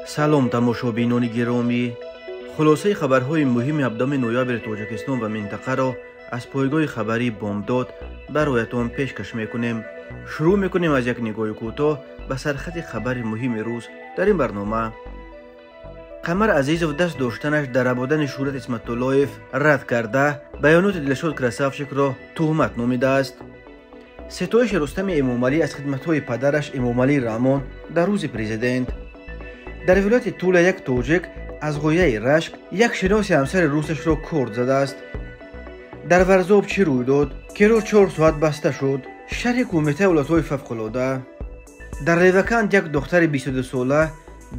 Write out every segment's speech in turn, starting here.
سلام تماشابینان گرامی، خلاصه خبرهای مهم 17 نوامبر تاجیکستان و منطقه را از پایگاه خبری بامداد برایتان پیشکش میکنیم. شروع میکنیم از یک نگاه کوتاه به سرخط خبر مهم روز در این برنامه. قمر عزیزوف دست داشتنش در عبادن شورت اسمت‌اللهیف رد کرده بیانات دلشاد کراسافچک را تهمت نامیده است. ستایش رستم امامعلی از خدمت‌های پدرش امامعلی رحمان در روز پرزیدنت. در ولایت تولا یک تاجیک از غویه رشک یک شناس همسر روسش را کرد زده است. در ورزاب چی روی داد که روز 4 ساعت بسته شد؟ شرح کمیته ولایت‌های فوق‌العاده. در ریوکند یک دختر 22 ساله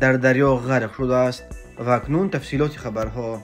در دریا غرق شده است. و اکنون تفصیلات خبرها.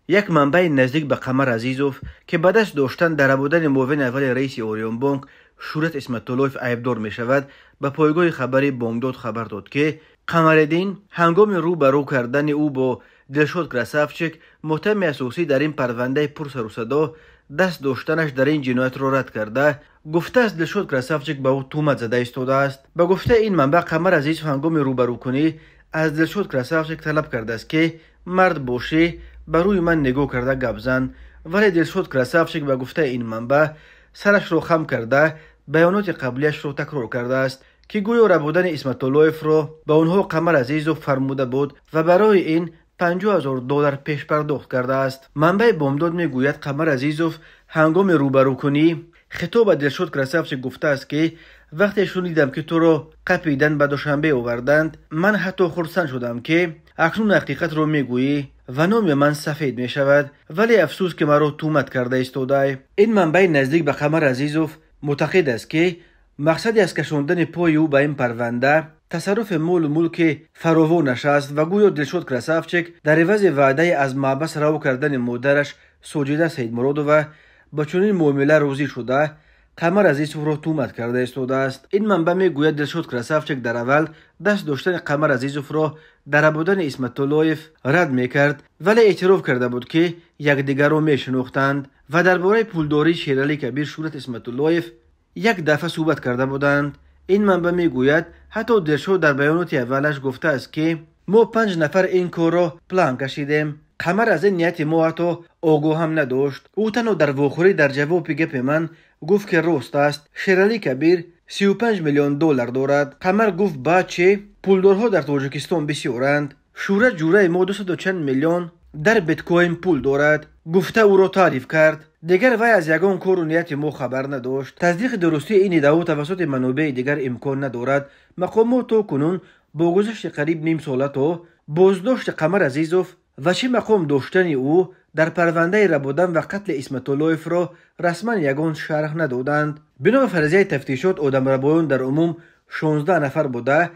یک منبع نزدیک به قمر عزیزوف که به دست داشتن در بودن معاون اول رئیس اوریون بانک شورت اسمت‌اللهیف عیبدار می شود به پایگاه خبری بامداد خبر داد که قمرالدین هنگام روبرو کردن او با دلشاد کراسافچک متهم اساسی در این پرونده پرسر و صدا دست داشتنش در این جنایت را رد کرده گفته است دلشاد کراسافچک به او تهمت زده ایستاده است. به گفته این منبع قمر عزیزوف هنگام روبرو کنی از دلشاد کراسافچک طلب کرده است که مرد باشی بر روی من نگاه کرده گپ زن، ولی دلشاد کراسافچک به گفته این منبع سرش را خم کرده بیانات قبلیش را تکرار کرده است که گویا ربودن اسمت‌اللهیف را به آنها قمر عزیزوف فرموده بود و برای این $50,000 پیش پرداخت کرده است. منبع بامداد میگوید قمر عزیزوف هنگام روبرو کنی خطاب به دلشاد کراسافچک گفته است که وقتی شنیدم که تو را قپیدن به دوشنبه آوردند من حتی خرسند شدم که اکنون حقیقت را میگویی و نام من سفید می شود، ولی افسوس که مرا تهمت کرده ایستاده. این منبع نزدیک به قمر عزیزوف معتقد است که مقصدی از کشاندن پای او به این پرونده تصرف مال و ملک فراوانش است و گویا دلشاد کراسافچک در عوض وعده از محبس رها کردن مادرش ساجده سیدمرادووا با چنین معامله راضی شده قمر عزیزوف را تهمت کرده ایستاده است. این منبع میگوید دلشاد کراسافچک در اول دست داشتن قمر عزیزوف را در عبودن اسمت‌اللهیف رد میکرد، ولی اعتراف کرده بود که یکدیگر را میشناختند و درباره پولداری شیرعلی کبیر شورت اسمت‌اللهیف یک دفعه صحبت کرده بودند. این منبع میگوید حتی دلشاد در بیانات اولش گفته است که ما 5 نفر این کار را پلان کشیدیم. قمر از این نیت ما حتی آگاه هم نداشت. او تنها در واخوری در جواب گپ من گفت که راست است شیرعلی کبیر $35 میلیون دارد. قمر گفت بعد چه؟ پولدارها در تاجیکستان بسیارند. شورت جوره ما 200 چند میلیون در بیت کوین پول دارد. گفته او را تعریف کرد. دیگر وی از یگان کار و نیت ما خبر نداشت. تصدیق درستی این ادعا توسط منابع دیگر امکان ندارد. مقامات تا کنون با گذشت قریب نیم ساله تا بازداشت قمر عزیزوف و چه مقام داشتن او در پرونده ربودن و قتل اسمت‌اللهیف را رسما یگان شرح ندادند. بنا به فرضیه تفتیشات آدمربایان در عموم 16 نفر بوده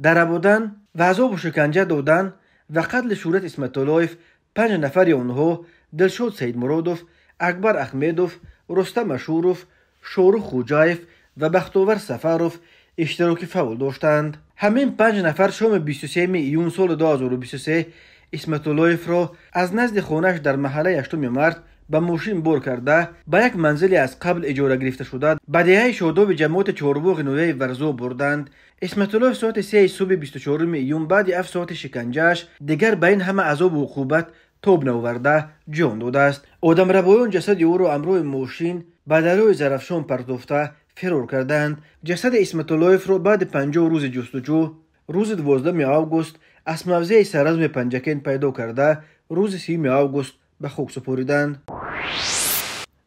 در ربودن و عذاب و شکنجه دادن و قتل شورت اسمت‌اللهیف 5 نفر آنها دلشاد سیدمرادوف، اکبر احمدوف، رستم اشوروف، شاروخ خوجایف و بختاور سفروف اشتراک فعال داشتند. همین 5 نفر شام 23 ایون سال 2023 اسمت‌اللهیف را از نزد خانه‌اش در محله 8 مارت به ماشین بار کرده به یک منزلی از قبل اجاره گرفته شده به دهه شاداب جماعت چهارباغ نویه ورزا بردند. اسمت‌اللهیف ساعت 3 صبح 24 ایون بعد 7 ساعت شکنجهش دیگر به این همه عذاب و عقوبت تاب نآورده جان داده است. آدمربایان جسد او را همراه ماشین به دریای زرافشان پرتافته فرار کردند. جسد اسمت‌اللهیف را بعد 50 روز جستجو روز 12 آگوست از موضع سرزم پنجکین پیدا کرده روز 3 آگوست به خاک سپاریدند.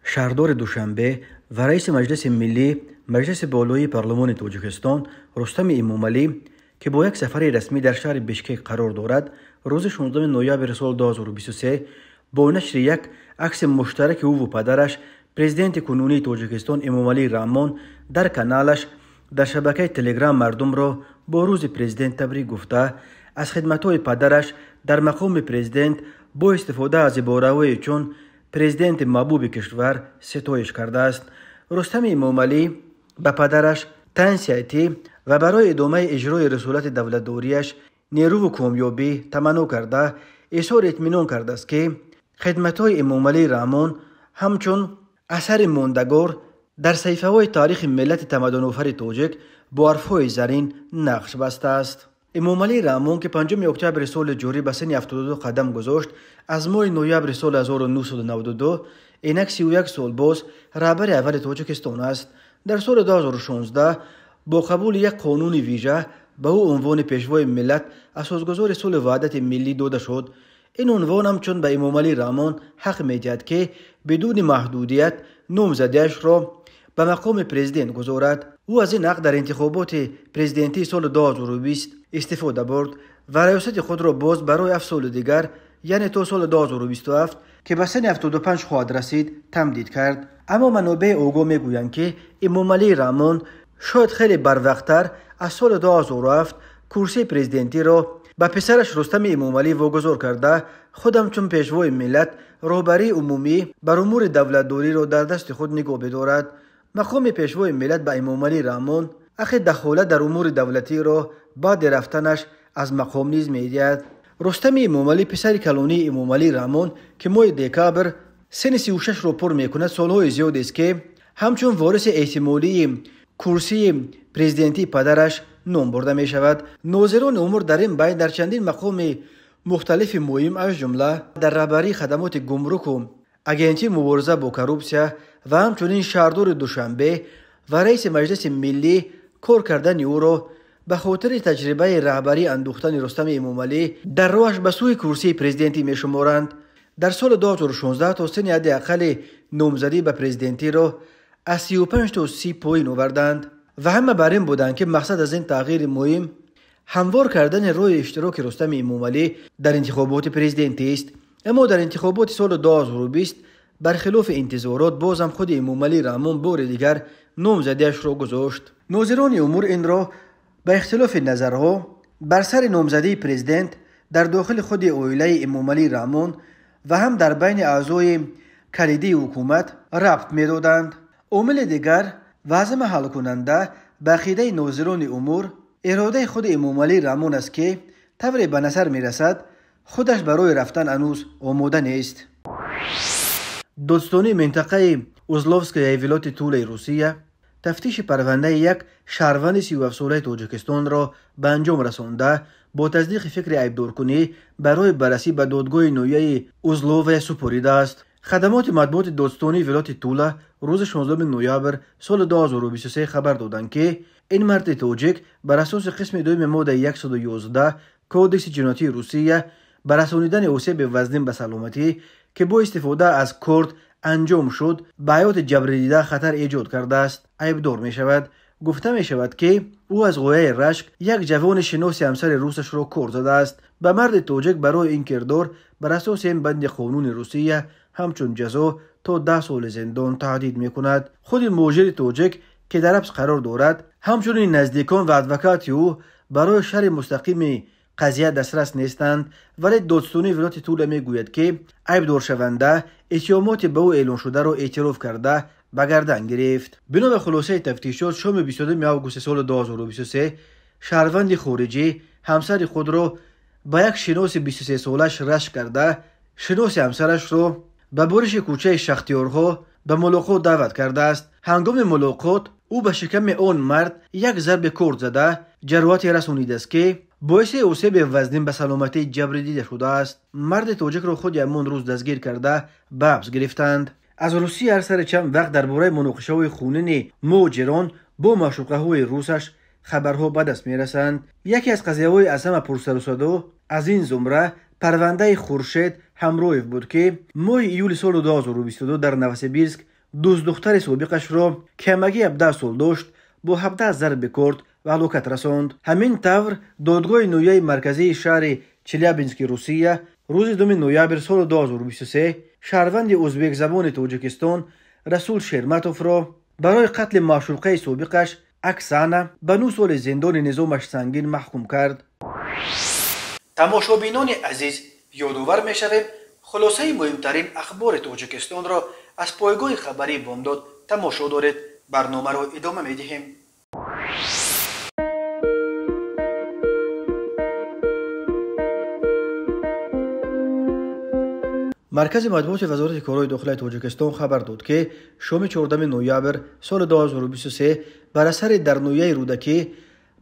شهردار دوشنبه و رئیس مجلس ملی مجلس بالای پارلمان تاجیکستان رستم امامعلی که با یک سفر رسمی در شهر بشکک قرار دارد روز 16 نوامبر سال 2023 با نشر یک عکس مشترک او و پدرش پرزیدنت کنونی تاجیکستان امامعلی رحمان در کانالش در شبکه تلگرام مردم را با روز پرزیدنت تبریک گفته از خدمت‌های پدرش در مقام پرزیدنت با استفاده از عباره‌های چون پرزیدنت محبوب کشور ستایش کرده است. رستم امامعلی به پدرش تنسیتی و برای ادامه اجرای رسالت دولتداریش نیرو و کامیابی تمنا کرده اظهار اطمینان کرده است که خدمت‌های امامعلی رحمان همچون اثر ماندگار در صحیفه‌های تاریخ ملت تمدن‌آفر تاجیک با حرف‌های زرین نقش بسته است. امامعلی رحمون که 5 اکتبر سال جاری به سن 72 قدم گذاشت، از ماه نوامبر سال 1992 اینک 31 سال باز رهبر اول تاجیکستان است. در سال 2016 با قبول یک قانون ویژه به او عنوان پیشوای ملت اساسگذار سال وحدت ملی داده شد. این عنوان هم چون به امامعلی رحمون حق می‌دهد که بدون محدودیت نامزدیش را به مقام پرزیدنت گذارد. او از این حق در انتخابات پرزیدنتی سال 2020 استفاده برد و ریاست خود را باز برای 7 سال دیگر یعنی تا سال 2027 که به سن 75 خواهد رسید تمدید کرد. اما منابع اوگو میگویند که امامعلی رحمون شاید خیلی بروقتر از سال 2007 کرسی پرزیدنتی را به پسرش رستم امامعلی واگذار کرده خودم چون پیشوای ملت رهبری عمومی بر امور دولتداری را در دست خود نگاه بدارد. مقام پیشوای ملت به امامعلی رحمون اخی دخالت در امور دولتی را بعد رفتنش از مقام نیز میدهد. رستم امامعلی پسر کلانی امامعلی رحمون که ماه دکبر سن 36 را پر میکند سالهای زیاد است که همچون وارث احتمالی کرسی پرزیدنتی پدرش نام برده می شود. ناظران امور در این بین در چندین مقام مختلف مهم از جمله در رهبری خدمات گمرک و اگنتی مبارزه با کروپسیا و همچنین شهردار دوشنبه و رئیس مجلس ملی کار کردن او را به خاطر تجربه رهبری اندوختن رستم امامعلی در راهش به سوی کرسی پرزیدنتی می شمارند. در سال 2016 تا سن حداقل نامزدی به پرزیدنتی را از 35 تا 30 پایین آوردند و همه بر این بودند که مقصد از این تغییر مهم هموار کردن راه اشتراک رستم امامعلی در انتخابات پرزیدنتی است. اما در انتخابات سال 2020 برخلاف انتظارات بازم خود امامعلی رحمون بار دیگر نامزدیش را گذاشت. ناظران امور این را به اختلاف نظرها بر سر نامزدی پرزیدنت در داخل خود عائله امامعلی رحمون و هم در بین اعضای کلیدی حکومت ربط می‌دادند. عامل دیگر و عزم حل کننده به عقیده ناظران امور اراده خود امامعلی رحمون است که طوری به نظر می‌رسد خودش برای رفتن هنوز آماده نیست. دادستانی منطقه اوزلوفسکای ولایت توله روسیه تفتیش پرونده یک شهروند 37 ساله تاجیکستان را به انجام رسانده با تصدیق فکر عیبدارکنی برای بررسی به دادگاه نویه اوزلوو سپرده است. خدمات مطبوعات دادستانی ولایت توله روز 16 نوامبر سال 2023 خبر دادند که این مرد تاجیک بر اساس قسم 2 ماده 111 کودکس جنایتی روسیه برسانیدن آسیب وزن به سلامتی که با استفاده از کارت انجام شد به حیات جبر دیده خطر ایجاد کرده است عیبدار می شود. گفته می شود که او از غایه رشک یک جوان شناس همسر روسش را کار زده است. به مرد تاجیک برای این کردار بر اساس این بند قانون روسیه همچون جزا تا 10 سال زندان تهدید می کند. خود مهاجر تاجیک که در حبس قرار دارد همچنین نزدیکان و ادوکات او برای شرح مستقیم قضیه دسترس نیستند، ولی دادستانی ولایت توله میگوید که عیبدار شونده اتهامات به او اعلان شده را اعتراف کرده به گردن گرفت. بنا به خلاصه تفتیشات شام 22 آگوست سال 2023 شهروند خارجی همسر خود را با یک شناس 23 سالش رشک کرده شناس همسرش را به برش کوچه شختیارها به ملاقات دعوت کرده است. هنگام ملاقات او به شکم آن مرد یک ضرب کارد زده جراحتی رسانیده است که باعث آسیب وزن به سلامتی جبر دیده شده است. مرد تاجیک را خود همان روز دستگیر کرده به حبس گرفتند. از روسیه هر سر چند وقت درباره مناقشه‌های خونین مهاجران با معشوقه‌های روسش خبرها به دست می‌رسند. یکی از قضیه‌های اعظم پرسر و صدا از این زمره پرونده خورشید همرویف بود که ماه ایول سال 2022 در نوسیبیرسک دوست دختر سابقش را که همگی 17 سال داشت با 17 ضرب کارد و هلاکت رساند. همین طور دادگاه نویه مرکزی شهر چلیابینسک روسیه روز 2 نوامبر سال 2023 شهروند ازبک زبان تاجیکستان رسول شرمتوف را برای قتل معشوقه سابقش اکسانا به 9 سال زندان نظامش سنگین محکوم کرد. تماشابینان عزیز، یادآور می‌شویم خلاصه مهمترین اخبار تاجیکستان را از پایگاه خبری بامداد تماشا دارید. برنامه را ادامه می‌دهیم. مرکز مطبوعات وزارت کارهای داخلی تاجیکستان خبر داد که شام 14 نوامبر سال 2023 بر اثر در نویه رودکی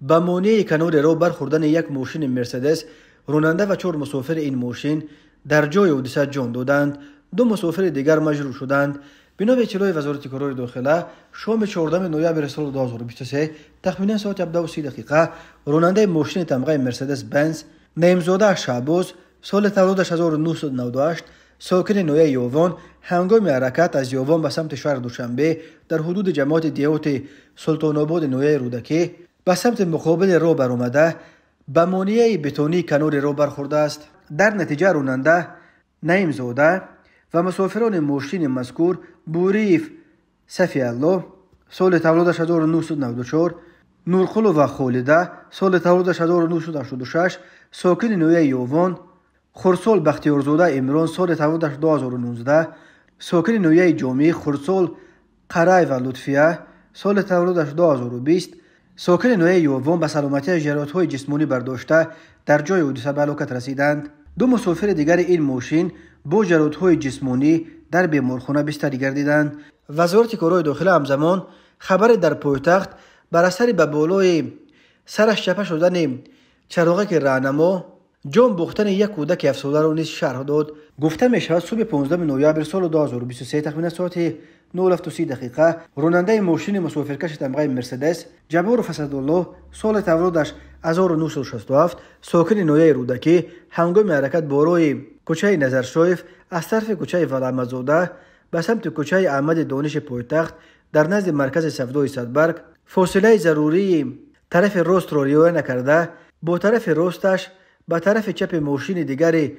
به مانع کنار راه برخوردن یک ماشین مرسدس، راننده و 4 مسافر این ماشین در جای حادثه جان دادند. 2 مسافر دیگر مجروح شدند. بنا به اطلاع وزارت کارهای داخله، شام 14 نوامبر سال 2023 تقریبا ساعت 17:30 راننده ماشین تمغه مرسدس بنز نعیمزاده شعباز سال تولدش 1998 ساکن نویه یووان هنگام حرکت از یووان به سمت شهر دوشنبه در حدود جماعت دیوت سلطان آباد نویه رودکی به سمت مقابل راه برآمده به مانع بتونی کنار راه برخورده است. در نتیجه راننده نعیمزاده و مسافران ماشین مذکور بوریف صفی الله سال تولدش 1994، نورخلو و خالده سال تولدش 1986 ساکن نویه یووان، خورسال بختیارزاده عمران سال تولدش 2019 ساکن نویه جامعه، خورسال قرای و لطفیه سال تولدش 2020 ساکن نویه یووان به سلامتی جراحت‌های جسمانی برداشته در جای حادثه به هلاکت رسیدند. 2 مسافر دیگر این ماشین با جراحت‌های جسمانی در بیمارخانه بستری گردیدند. وزارت کارهای داخله همزمان خبر در پایتخت بر اثر به بالای سرش چپه شدن چراغک راهنما جان باختن یک کودک 7 ساله را نیز شرح داد. گفته می شود صبح 15 نوامبر سال 2023 تقریبا ساعت 9:30 راننده ماشین مسافرکش تمغه مرسدس جبار فسدالله سال تولدش 1967 ساکن نویه رودکی هنگام حرکت بالای کوچه نظرشایف از طرف کوچه ولامزاده به سمت کوچه احمد دانش پایتخت در نزد مرکز سفدای صدبرگ فاصله ضروری طرف راست را رعایت نکرده با طرف راستش به طرف چپ ماشین دیگر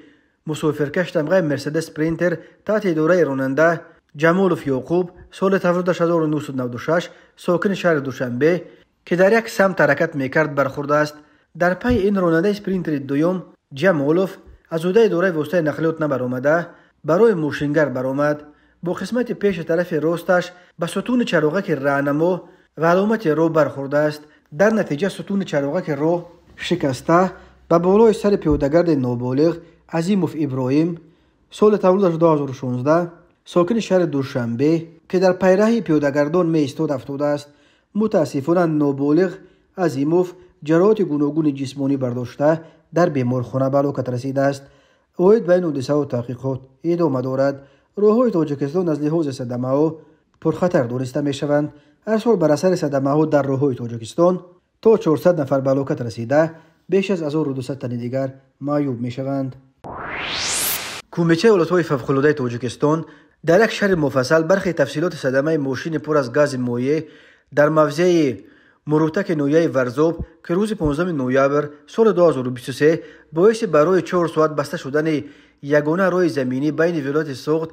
مسافرکش تمغه مرسدس پرینتر تحت اداره راننده جمالوف یعقوب سال تولدش 1996 ساکن شهر دوشنبه که در یک سمت حرکت میکرد برخورده است. در پی این راننده اسپرینتر دوم جمالوف از عهده اداره واسطه نقلیات نبرآمده برای ماشینگر برآمد. با قسمت پیش طرف راستش به ستون چراغک راهنما و علامت راه برخورده است. در نتیجه ستون چراغک راه شکسته به بالای سر پیادهگرد نابالغ عظیموف ابراهیم سال تولدش 2016 ساکن شهر دوشنبه که در پیرهی پیادهگردان می ایستاد افتاده است. متاسفانه نابالغ عظیموف جراحات گوناگون جسمانی برداشته در بیمارخانه به هلاکت رسیده است. اوید بین حادثه و تحقیقات ادامه دارد. راههای تاجیکستان از لحاظ صدمه ها پرخطر دانسته می شوند. هر سال بر اثر صدمه ها در راههای تاجیکستان تا 400 نفر به هلاکت رسیده، بیش از 1200 تن دیگر معیوب می شوند. کمیته حالتهای فوق‌العاده تاجیکستان در یک شرح مفصل برخی تفصیلات صدمه ماشین پر از گاز مایع در موضع مروتک نویه ورزوب که روز 15 نوامبر سال 2023 باعث برای 4 ساعت بسته شدن یگانه راه زمینی بین ولایت سوخت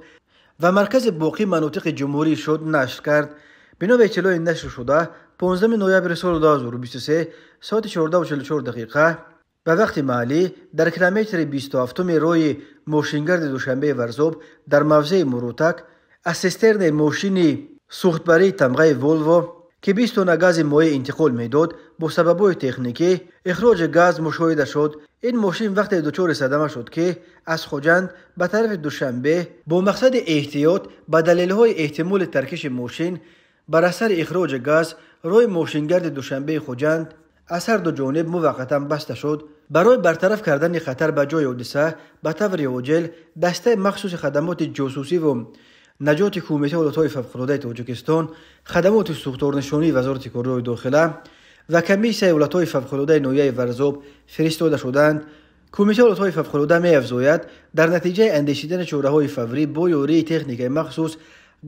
و مرکز باقی مناطق جمهوری شد نشر کرد. بنا به اطلاع نشر شده 15 نوامبر سال 2023 ساعت 14:44 به وقت محلی در کیلومتر 27 راه ماشینگرد دوشنبه ورزوب در موضع مروتک از سیسترن ماشین سوختبری تمغه ولوو که 20 تن گاز مایع انتقال میداد با سبب‌های تکنیکی اخراج گاز مشاهده شد. این ماشین وقت دچار صدمه شد که از خوجند به طرف دوشنبه با مقصد احتیاط به دلایل احتمال ترکش ماشین بر اثر اخراج گاز راه ماشینگرد دوشنبه خوجند از هر دو جانب موقتا بسته شد. برای برطرف کردن خطر به جای حادثه به طور عاجل دسته مخصوص خدمات جاسوسی و نجات کمیته حالتهای فوق‌العاده تاجیکستان، خدمات سوختارنشانی وزارت کارهای داخله و کمیسیون حالتهای فوق‌العاده نویه ورزوب فرستاده شدند. کمیته حالتهای فوق‌العاده می‌افزاید در نتیجه اندیشیدن چاره‌های فوری با یاری تکنیک مخصوص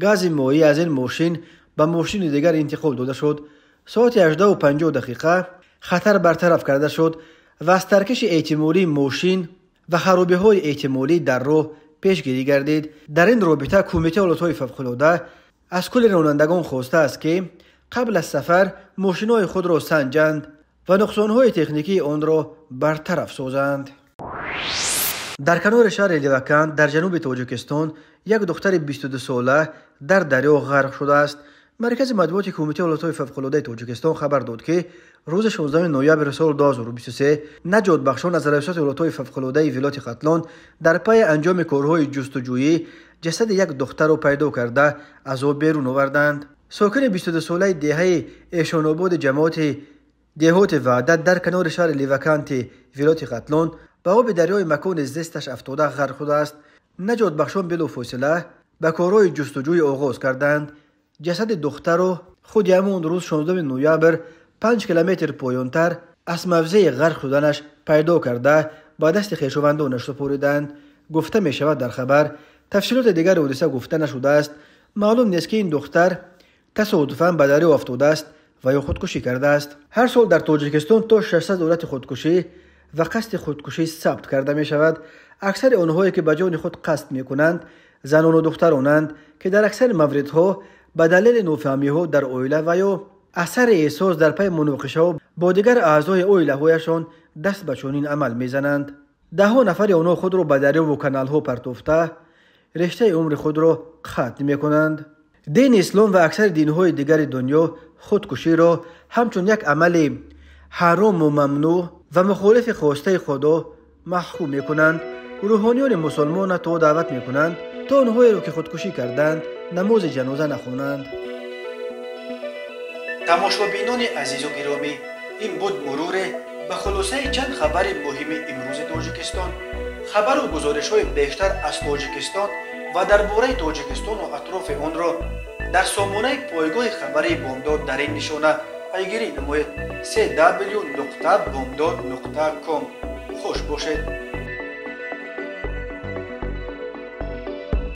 گاز مایع از این ماشین به ماشین دیگر انتقال داده شد. ساعت 18:50 خطر برطرف کرده شد و از ترکش احتمالی ماشین و خرابی‌های احتمالی در راه پیشگیری گردید. در این رابطه کمیته حالتهای فوق‌العاده از کل رانندگان خواسته است که قبل از سفر ماشین‌های خود را سنجند و نقصان‌های تکنیکی آن را برطرف سازند. در کنار شهر لیوکند در جنوب تاجیکستان یک دختر 22 ساله در دریا غرق شده است. مرکز مطبوعات کمیته حالتهای فوق‌العاده تاجیکستان خبر داد که روز 16 نوامبر سال 2023 نجات بخشان از ریاست حالتهای فوق‌العاده ولایت ختلان در پی انجام کارهای جستجویی جسد یک دختر را پیدا کرده از آب بیرون آوردند. ساکن 22 ساله دهه ایشان آباد جماعت دهوت وعدت در کنار شهر لیوکانتی ولایت قطلون به آب دریای مکان زیستش افتاده غرق شده است. نجات بخشان بلافاصله به کارهای جستجوی آغاز کردند. جسد دختر رو خود همون روز 16 نوامبر 5 کیلومتر پایین‌تر از موضع غرق شدنش پیدا کرده با دست خویشاوندانش سپردند. گفته می شود در خبر تفصیلات دیگر حادثه گفته نشده است. معلوم نیست که این دختر تصادفاً به دریا افتاده است و یا خودکشی کرده است. هر سال در تاجیکستان تا 600 حالت خودکشی و قصد خودکشی ثبت کرده می شود. اکثر آنهایی که به جان خود قصد می کنند زنان و دخترانند که در اکثر مواردها به دلیل نافهمی‌ها در عائله و یا اثر احساس در پی مناقشه‌ها با دیگر اعضای عائله‌هایشان دست به چنین عمل می‌زنند. ده‌ها نفر آنها خود را به دریا و کانال‌ها پرتافته رشته عمر خود را ختم می‌کنند. دین اسلام و اکثر دین‌های دیگر دنیا خودکشی را همچون یک عمل حرام و ممنوع و مخالف خواسته خدا محکوم می‌کنند. روحانیان مسلمان تا دعوت می‌کنند تا آنهایی را که خودکشی کردند نماز جنازه نخوانند. تماشابینان عزیز و گرامی، این بود مرور به خلاصه چند خبر مهم امروز تاجیکستان. خبر و گزارش‌های بیشتر از تاجیکستان و درباره تاجیکستان و اطراف آن را در سامانه پایگاه خبری بامداد در این نشانه پیگیری نمایید: www.bomdad.com. خوش باشید.